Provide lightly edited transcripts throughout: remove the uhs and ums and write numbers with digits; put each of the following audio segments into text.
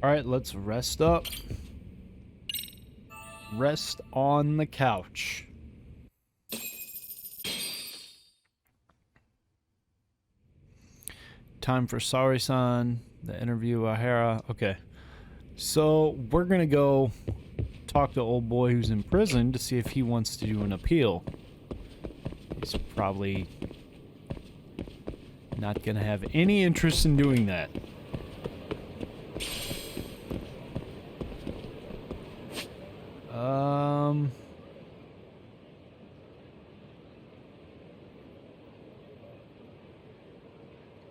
Alright, let's rest up. Rest on the couch. Time for Sari-san, the interview, Ahara. Okay. So, we're gonna go talk to old boy who's in prison to see if he wants to do an appeal. He's probably not gonna have any interest in doing that.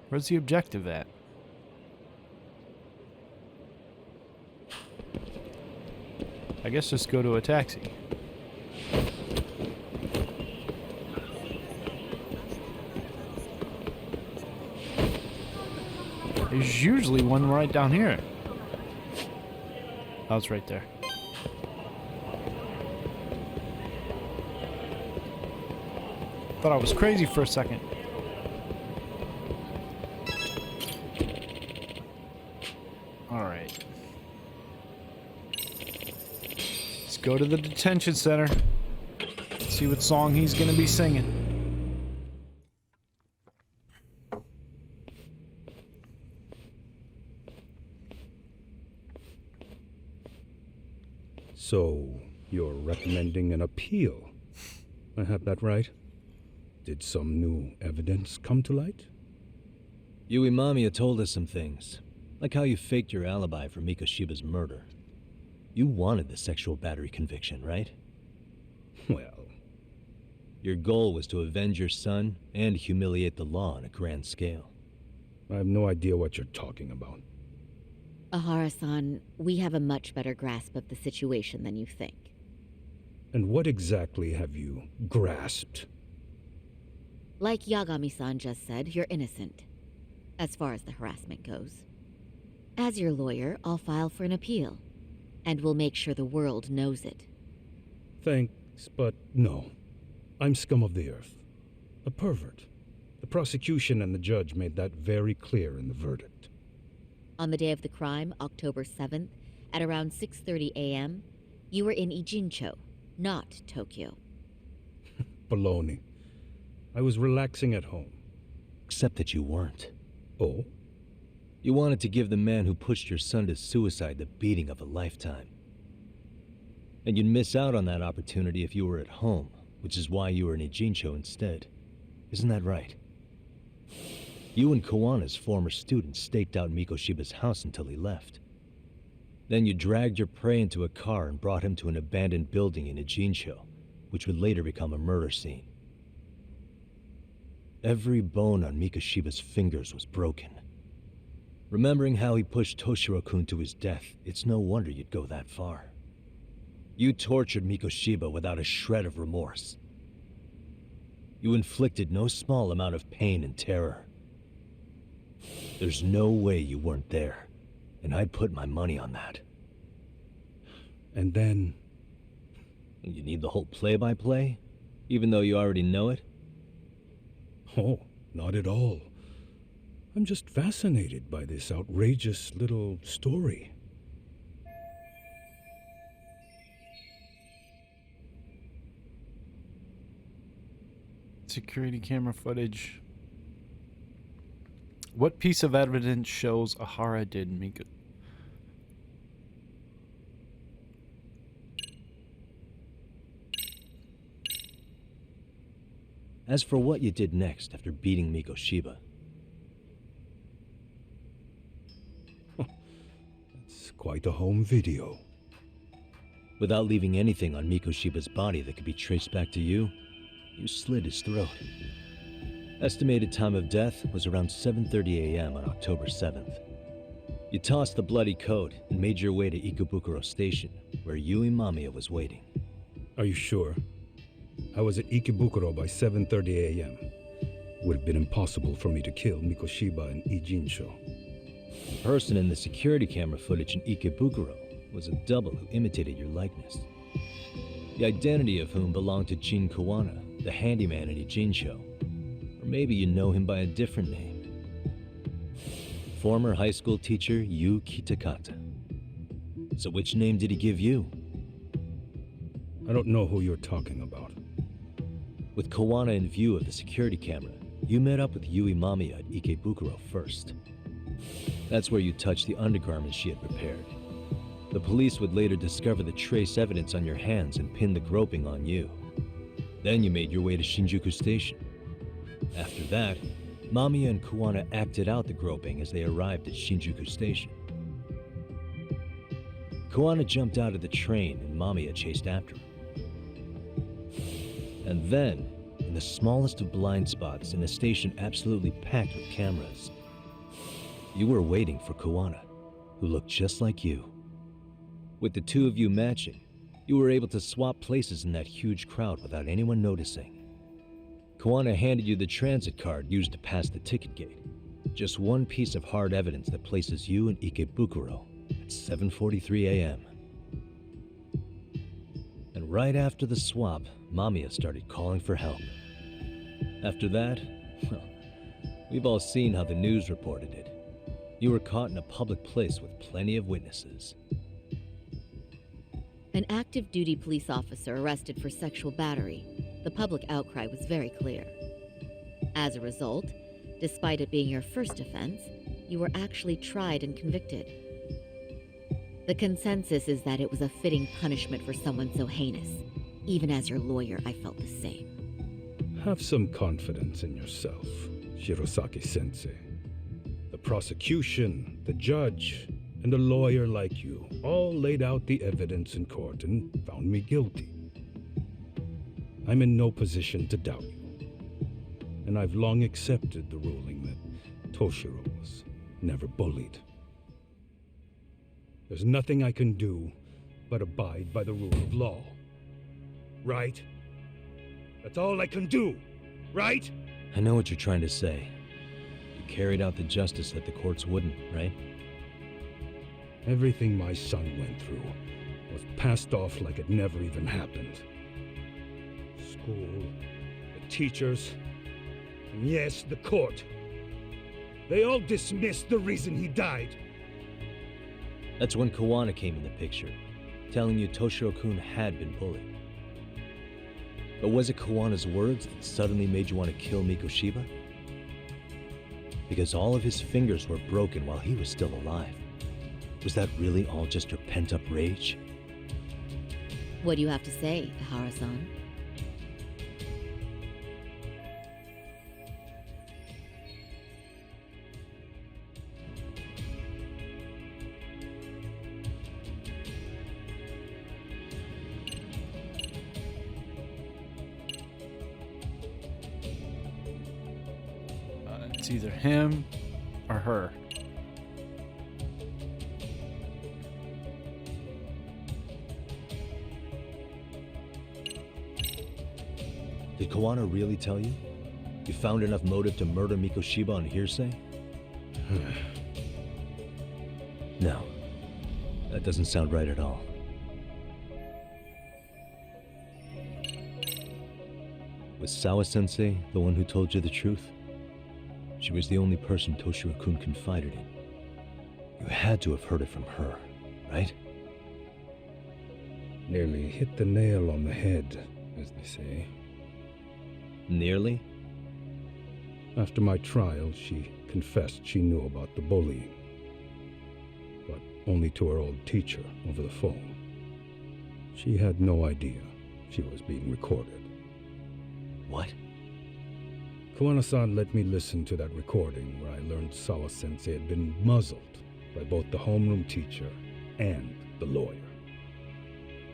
Where's the objective at? I guess just go to a taxi. There's usually one right down here. Oh, it's right there. Thought I was crazy for a second. Alright. Let's go to the detention center. See what song he's gonna be singing. So, you're recommending an appeal? I have that right? Did some new evidence come to light? Yui Mamiya told us some things, like how you faked your alibi for Mikoshiba's murder. You wanted the sexual battery conviction, right? Well... Your goal was to avenge your son and humiliate the law on a grand scale. I have no idea what you're talking about. Ahara-san, we have a much better grasp of the situation than you think. And what exactly have you grasped? Like Yagami-san just said, you're innocent, as far as the harassment goes. As your lawyer, I'll file for an appeal, and we'll make sure the world knows it. Thanks, but no. I'm scum of the earth. A pervert. The prosecution and the judge made that very clear in the verdict. On the day of the crime, October 7th, at around 6:30 a.m., you were in Ijincho, not Tokyo. Baloney. I was relaxing at home. Except that you weren't. Oh? You wanted to give the man who pushed your son to suicide the beating of a lifetime. And you'd miss out on that opportunity if you were at home, which is why you were in Ijincho instead. Isn't that right? You and Kawana's former student staked out Mikoshiba's house until he left. Then you dragged your prey into a car and brought him to an abandoned building in Ijincho, which would later become a murder scene. Every bone on Mikoshiba's fingers was broken. Remembering how he pushed Toshiro-kun to his death, it's no wonder you'd go that far. You tortured Mikoshiba without a shred of remorse. You inflicted no small amount of pain and terror. There's no way you weren't there, and I'd put my money on that. And then... You need the whole play-by-play, even though you already know it? Oh, not at all. I'm just fascinated by this outrageous little story. Security camera footage. What piece of evidence shows Ahara did Mika? As for what you did next after beating Mikoshiba, It's quite a home video. without leaving anything on Mikoshiba's body that could be traced back to you, you slit his throat. Estimated time of death was around 7:30 a.m. on October 7th. You tossed the bloody coat and made your way to Ikebukuro Station, where Yui Mamiya was waiting. Are you sure? I was at Ikebukuro by 7:30 a.m. Would have been impossible for me to kill Mikoshiba in Ijincho. The person in the security camera footage in Ikebukuro was a double who imitated your likeness. The identity of whom belonged to Jin Kawana, the handyman in Ijincho. Or maybe you know him by a different name. Former high school teacher Yu Kitakata. So which name did he give you? I don't know who you're talking about. With Kawana in view of the security camera, you met up with Yui Mamiya at Ikebukuro first. That's where you touched the undergarments she had prepared. The police would later discover the trace evidence on your hands and pin the groping on you. Then you made your way to Shinjuku Station. After that, Mamiya and Kawana acted out the groping as they arrived at Shinjuku Station. Kawana jumped out of the train and Mamiya chased after him. And then, in the smallest of blind spots in a station absolutely packed with cameras, you were waiting for Kawana, who looked just like you. With the two of you matching, you were able to swap places in that huge crowd without anyone noticing. Kawana handed you the transit card used to pass the ticket gate. Just one piece of hard evidence that places you in Ikebukuro at 7:43 a.m. And right after the swap, Mamiya started calling for help. After that, well, we've all seen how the news reported it. You were caught in a public place with plenty of witnesses. An active duty police officer arrested for sexual battery. The public outcry was very clear. As a result, despite it being your first offense, you were actually tried and convicted. The consensus is that it was a fitting punishment for someone so heinous. Even as your lawyer, I felt the same. Have some confidence in yourself, Shirosaki-sensei. The prosecution, the judge, and a lawyer like you all laid out the evidence in court and found me guilty. I'm in no position to doubt you, and I've long accepted the ruling that Toshiro was never bullied. There's nothing I can do but abide by the rule of law. Right? That's all I can do, right? I know what you're trying to say. You carried out the justice that the courts wouldn't, right? Everything my son went through was passed off like it never even happened. School, the teachers, and yes, the court. They all dismissed the reason he died. That's when Kawana came in the picture, telling you Toshiro-kun had been bullied. But was it Kawana's words that suddenly made you want to kill Mikoshiba? Because all of his fingers were broken while he was still alive. Was that really all just your pent-up rage? What do you have to say, Ihara-san? It's either him or her. Did Kawana really tell you? You found enough motive to murder Mikoshiba on hearsay? No. That doesn't sound right at all. Was Sawa-sensei the one who told you the truth? She was the only person Toshiro-kun confided in. You had to have heard it from her, right? Nearly hit the nail on the head, as they say. Nearly? After my trial, she confessed she knew about the bullying. But only to her old teacher over the phone. She had no idea she was being recorded. What? Kawana-san let me listen to that recording where I learned Sawa-sensei had been muzzled by both the homeroom teacher and the lawyer.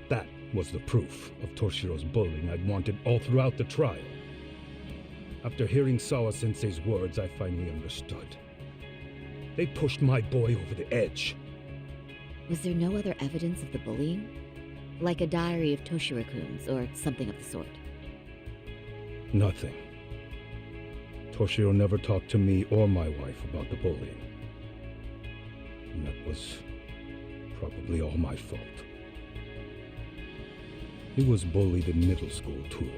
That was the proof of Toshiro's bullying I'd wanted all throughout the trial. After hearing Sawa-sensei's words, I finally understood. They pushed my boy over the edge. Was there no other evidence of the bullying? Like a diary of Toshiro-kun's or something of the sort? Nothing. Toshiro never talked to me or my wife about the bullying. And that was probably all my fault. He was bullied in middle school, too.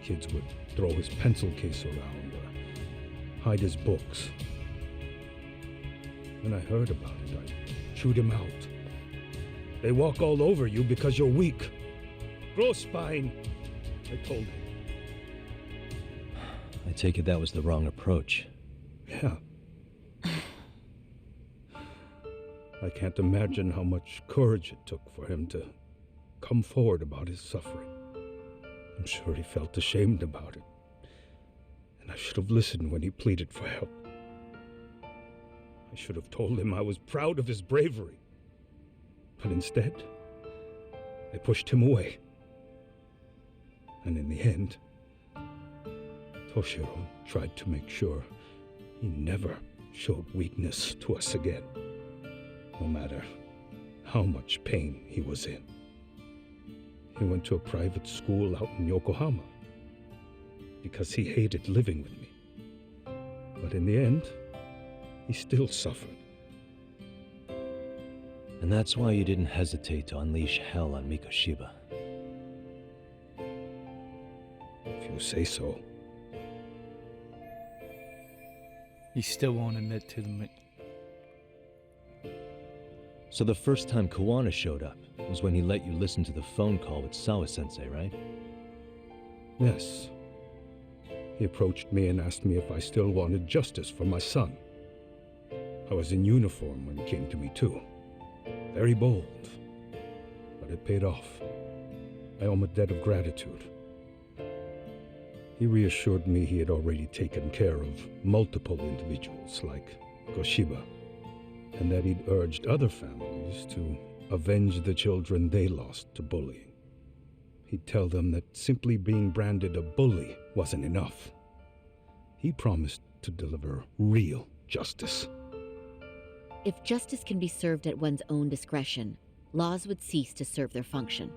Kids would throw his pencil case around or hide his books. When I heard about it, I chewed him out. They walk all over you because you're weak. Grow spine, I told him. I take it that was the wrong approach. Yeah. I can't imagine how much courage it took for him to come forward about his suffering. I'm sure he felt ashamed about it. And I should have listened when he pleaded for help. I should have told him I was proud of his bravery. But instead, I pushed him away. And in the end, Toshiro tried to make sure he never showed weakness to us again, no matter how much pain he was in. He went to a private school out in Yokohama because he hated living with me. But in the end, he still suffered. And that's why you didn't hesitate to unleash hell on Mikoshiba. If you say so. He still won't admit to the... So the first time Kawana showed up was when he let you listen to the phone call with Sawa-sensei, right? Yes. He approached me and asked me if I still wanted justice for my son. I was in uniform when he came to me too. Very bold. But it paid off. I owe him a debt of gratitude. He reassured me he had already taken care of multiple individuals like Goshiba, and that he'd urged other families to avenge the children they lost to bullying. He'd tell them that simply being branded a bully wasn't enough. He promised to deliver real justice. If justice can be served at one's own discretion, laws would cease to serve their function.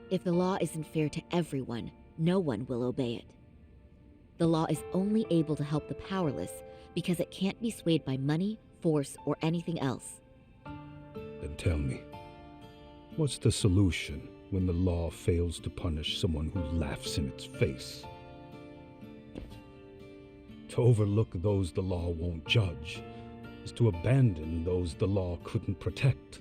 If the law isn't fair to everyone, no one will obey it. The law is only able to help the powerless because it can't be swayed by money, force, or anything else. Then tell me, what's the solution when the law fails to punish someone who laughs in its face? To overlook those the law won't judge is to abandon those the law couldn't protect.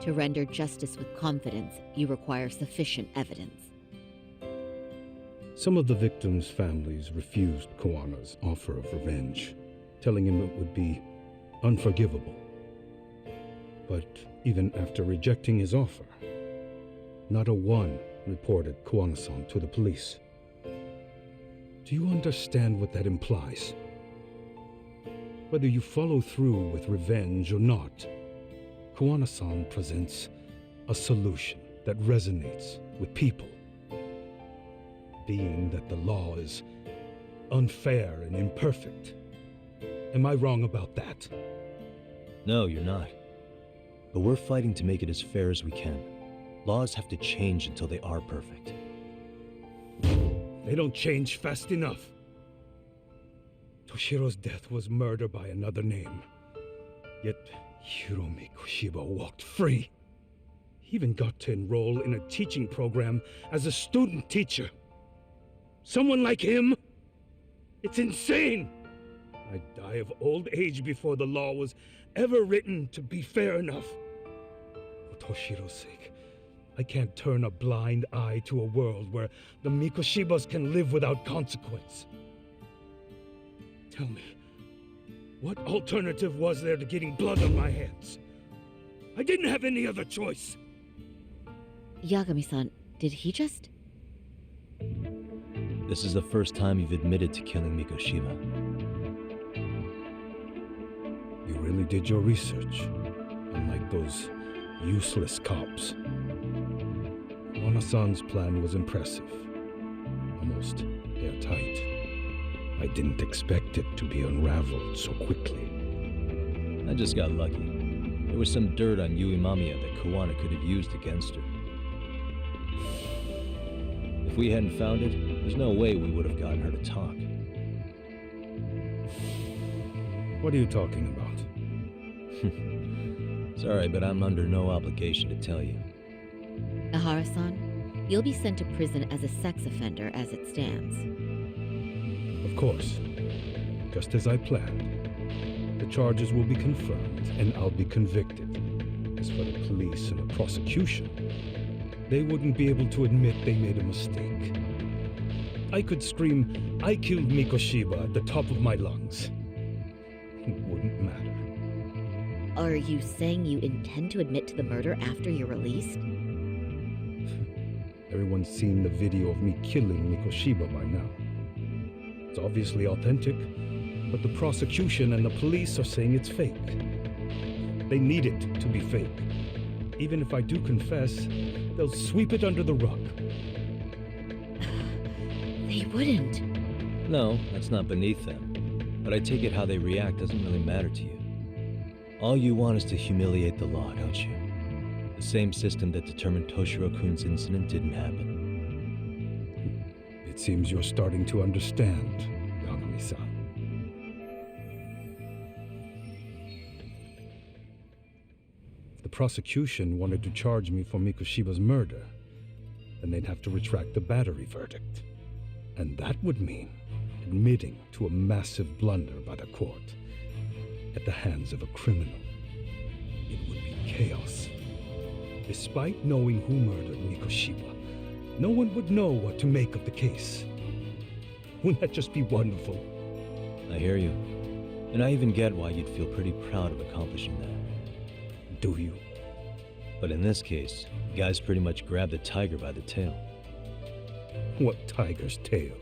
To render justice with confidence, you require sufficient evidence. Some of the victims' families refused Kawana's offer of revenge, telling him it would be unforgivable. But even after rejecting his offer, not a one reported Kawana-san to the police. Do you understand what that implies? Whether you follow through with revenge or not, Kawana-san presents a solution that resonates with people. Being that the law is unfair and imperfect. Am I wrong about that? No, you're not. But we're fighting to make it as fair as we can. Laws have to change until they are perfect. They don't change fast enough. Toshiro's death was murder by another name. Yet Hiromi Koshiba walked free. He even got to enroll in a teaching program as a student teacher. Someone like him? It's insane! I'd die of old age before the law was ever written to be fair enough. For Toshiro's sake, I can't turn a blind eye to a world where the Mikoshibas can live without consequence. Tell me, what alternative was there to getting blood on my hands? I didn't have any other choice. Yagami-san, did he just... This is the first time you've admitted to killing Mikoshiba. You really did your research, unlike those useless cops. Kawana-san's plan was impressive, almost airtight. I didn't expect it to be unraveled so quickly. I just got lucky. There was some dirt on Yui Mamiya that Kawana could have used against her. If we hadn't found it, there's no way we would have gotten her to talk. What are you talking about? Sorry, but I'm under no obligation to tell you. Ahara-san, you'll be sent to prison as a sex offender as it stands. Of course. Just as I planned. The charges will be confirmed, and I'll be convicted. As for the police and the prosecution, they wouldn't be able to admit they made a mistake. I could scream, "I killed Mikoshiba" at the top of my lungs. It wouldn't matter. Are you saying you intend to admit to the murder after you're released? Everyone's seen the video of me killing Mikoshiba by now. It's obviously authentic, but the prosecution and the police are saying it's fake. They need it to be fake. Even if I do confess, they'll sweep it under the rug. They wouldn't. No, that's not beneath them. But I take it how they react doesn't really matter to you. All you want is to humiliate the law, don't you? The same system that determined Toshiro-kun's incident didn't happen. It seems you're starting to understand, Yagami-san. If the prosecution wanted to charge me for Mikoshiba's murder, then they'd have to retract the battery verdict. And that would mean admitting to a massive blunder by the court at the hands of a criminal. It would be chaos. Despite knowing who murdered Mikoshiba, no one would know what to make of the case. Wouldn't that just be wonderful? I hear you. And I even get why you'd feel pretty proud of accomplishing that. Do you? But in this case, the guys pretty much grabbed the tiger by the tail. What tiger's tail?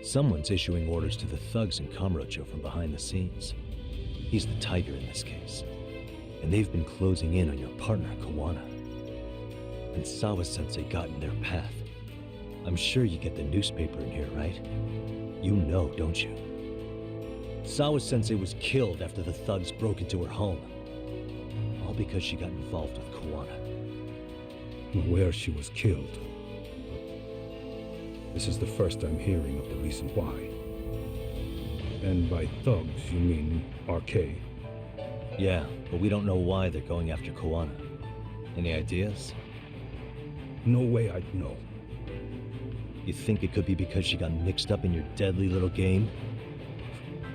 Someone's issuing orders to the thugs in Kamurocho from behind the scenes. He's the tiger in this case. And they've been closing in on your partner, Kawana. And Sawa-sensei got in their path. I'm sure you get the newspaper in here, right? You know, don't you? Sawa-sensei was killed after the thugs broke into her home. All because she got involved with Kawana. Where she was killed. This is the first I'm hearing of the reason why. And by thugs, you mean RK? Yeah, but we don't know why they're going after Kawana. Any ideas? No way I'd know. You think it could be because she got mixed up in your deadly little game?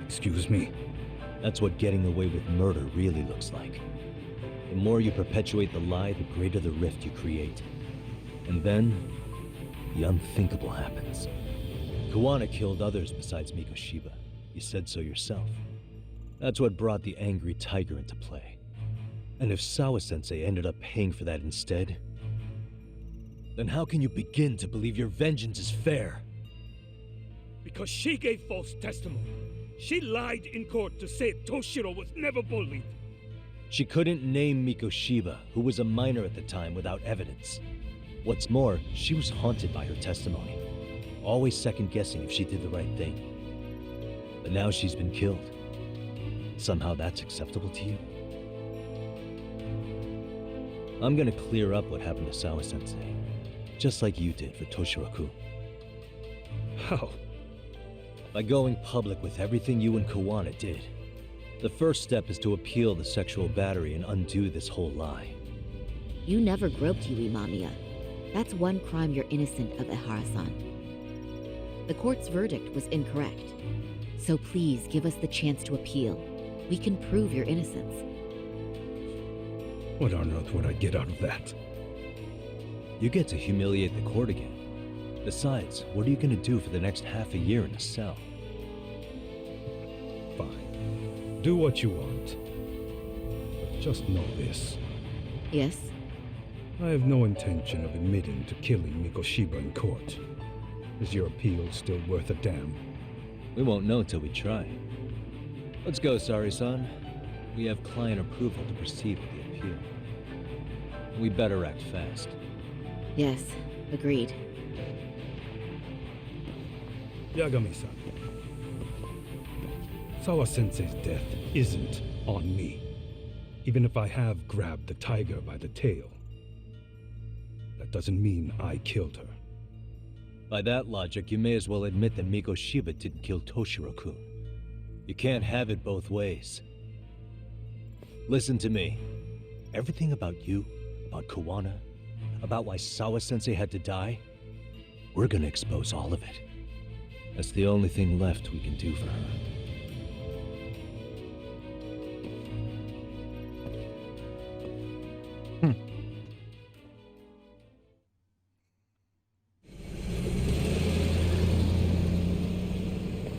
Excuse me? That's what getting away with murder really looks like. The more you perpetuate the lie, the greater the rift you create. And then, the unthinkable happens. Kawana killed others besides Mikoshiba. You said so yourself. That's what brought the angry tiger into play. And if Sawa-sensei ended up paying for that instead, then how can you begin to believe your vengeance is fair? Because she gave false testimony. She lied in court to say Toshiro was never bullied. She couldn't name Mikoshiba, who was a minor at the time, without evidence. What's more, she was haunted by her testimony, always second-guessing if she did the right thing. But now she's been killed. Somehow that's acceptable to you? I'm gonna clear up what happened to Sawa-sensei, just like you did for Toshiro-kun. How? By going public with everything you and Kawana did. The first step is to appeal the sexual battery and undo this whole lie. You never groped Yui Mamiya. That's one crime you're innocent of, Ehara-san. The court's verdict was incorrect. So please give us the chance to appeal. We can prove your innocence. What on earth would I get out of that? You get to humiliate the court again. Besides, what are you gonna do for the next half a year in a cell? Fine. Do what you want. But just know this. Yes? I have no intention of admitting to killing Mikoshiba in court. Is your appeal still worth a damn? We won't know till we try. Let's go, Sari-san. We have client approval to proceed with the appeal. We better act fast. Yes, agreed. Yagami-san. Sawa-sensei's death isn't on me. Even if I have grabbed the tiger by the tail. That doesn't mean I killed her. By that logic, you may as well admit that Mikoshiba didn't kill Toshiro-kun. You can't have it both ways. Listen to me. Everything about you, about Kawana, about why Sawa-sensei had to die, we're gonna expose all of it. That's the only thing left we can do for her.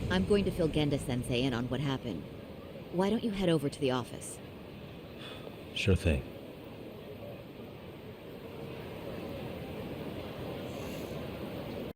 I'm going to fill Genda-sensei in on what happened. Why don't you head over to the office? Sure thing.